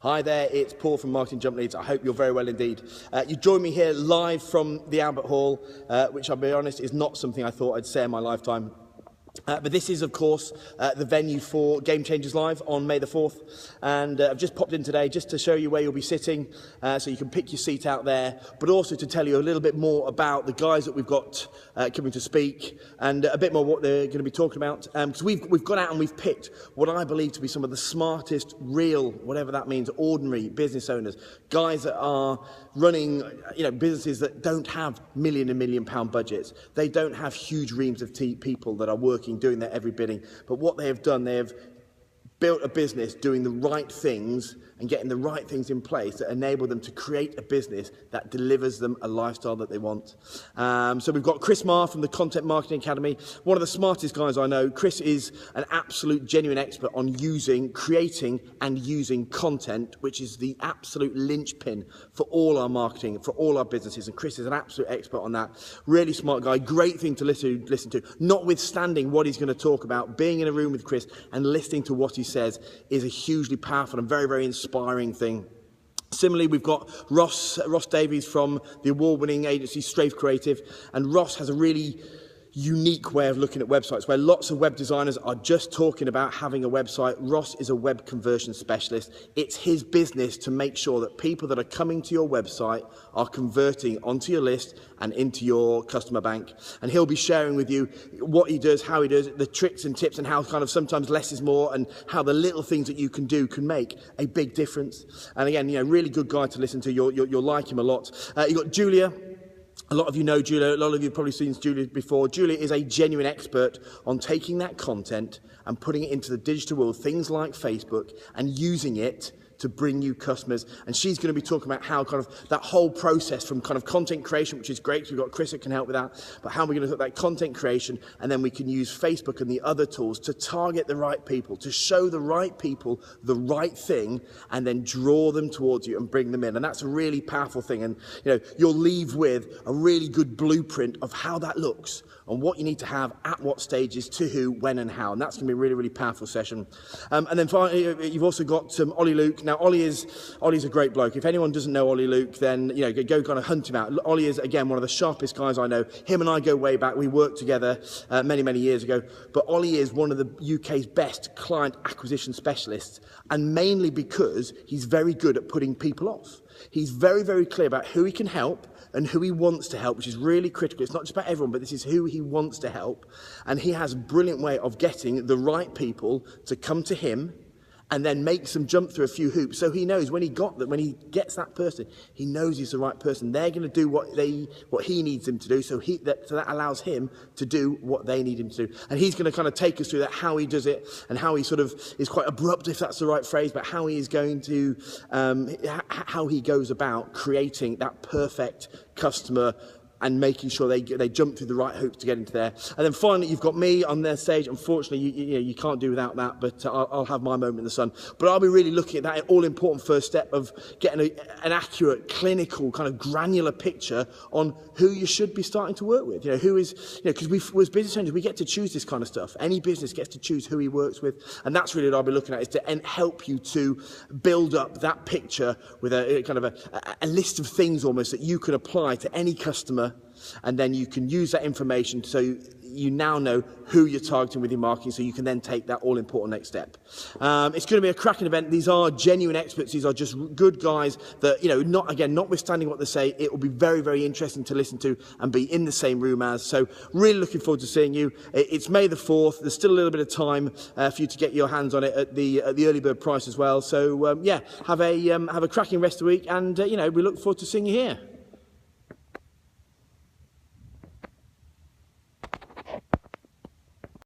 Hi there, it's Paul from Marketing Jump Leads. I hope you're very well indeed. You join me here live from the Albert Hall, which I'll be honest is not something I thought I'd say in my lifetime. But this is, of course, the venue for Game Changers Live on May the 4th. And I've just popped in today just to show you where you'll be sitting, so you can pick your seat out there, but also to tell you a little bit more about the guys that we've got coming to speak, and a bit more what they're going to be talking about. Because we've gone out and we've picked what I believe to be some of the smartest, real, whatever that means, ordinary business owners, guys that are running businesses that don't have million and million pound budgets. They don't have huge reams of people that are working, doing their every bidding. But what they have done, they have built a business doing the right things and getting the right things in place that enable them to create a business that delivers them a lifestyle that they want. So we've got Chris Marr from the Content Marketing Academy, one of the smartest guys I know. Chris is an absolute genuine expert on creating and using content, which is the absolute linchpin for all our marketing, for all our businesses. And Chris is an absolute expert on that. Really smart guy, great thing to listen to. Notwithstanding what he's going to talk about, being in a room with Chris and listening to what he says is a hugely powerful and very, very inspiring thing. Similarly, we've got Ross Davies from the award-winning agency Strafe Creative, and Ross has a really unique way of looking at websites where lots of web designers are just talking about having a website. Ross is a web conversion specialist. It's his business to make sure that people that are coming to your website are converting onto your list and into your customer bank. And he'll be sharing with you what he does, how he does it, the tricks and tips, and how kind of sometimes less is more, and how the little things that you can do can make a big difference. And again, really good guy to listen to. You'll like him a lot. You've got Julia. A lot of you know Julia, a lot of you have probably seen Julia before. Julia is a genuine expert on taking that content and putting it into the digital world, things like Facebook, and using it to bring you customers. And she's going to be talking about how kind of that whole process from kind of content creation, which is great, so we've got Chris that can help with that, but how we're going to look at that content creation, and then we can use Facebook and the other tools to target the right people, to show the right people the right thing, and then draw them towards you and bring them in. And that's a really powerful thing. And you'll leave with a really good blueprint of how that looks and what you need to have at what stages, to who, when and how. And that's going to be a really, really powerful session. And then finally, you've also got Ollie Luke. Now, Ollie's a great bloke. If anyone doesn't know Ollie Luke, then go kind of hunt him out. Ollie is, again, one of the sharpest guys I know. Him and I go way back. We worked together many, many years ago. But Ollie is one of the UK's best client acquisition specialists, and mainly because he's very good at putting people off. He's very, very clear about who he can help and who he wants to help, which is really critical. It's not just about everyone, but this is who he wants to help. And he has a brilliant way of getting the right people to come to him and then makes them jump through a few hoops. So he knows when he gets that person, he knows he's the right person. They're going to do what he needs them to do, so that allows him to do what they need him to do. And he's going to kind of take us through that, how he does it, and how he sort of is quite abrupt, if that's the right phrase, but how he is going to, how he goes about creating that perfect customer and making sure they jump through the right hoops to get into there. And then finally, you've got me on their stage. Unfortunately, you can't do without that, but I'll have my moment in the sun. But I'll be really looking at that all-important first step of getting an accurate, clinical, kind of granular picture on who you should be starting to work with. Who is, because as business owners, we get to choose this kind of stuff. Any business gets to choose who he works with. And that's really what I'll be looking at, is to help you to build up that picture with a kind of a list of things almost that you can apply to any customer. And then you can use that information so you now know who you're targeting with your marketing, so you can then take that all-important next step. It's going to be a cracking event. These are genuine experts. These are just good guys that, notwithstanding what they say, it will be very, very interesting to listen to and be in the same room as. So really looking forward to seeing you. It's May the 4th. There's still a little bit of time for you to get your hands on it at the early bird price as well. So, have a cracking rest of the week, and, we look forward to seeing you here.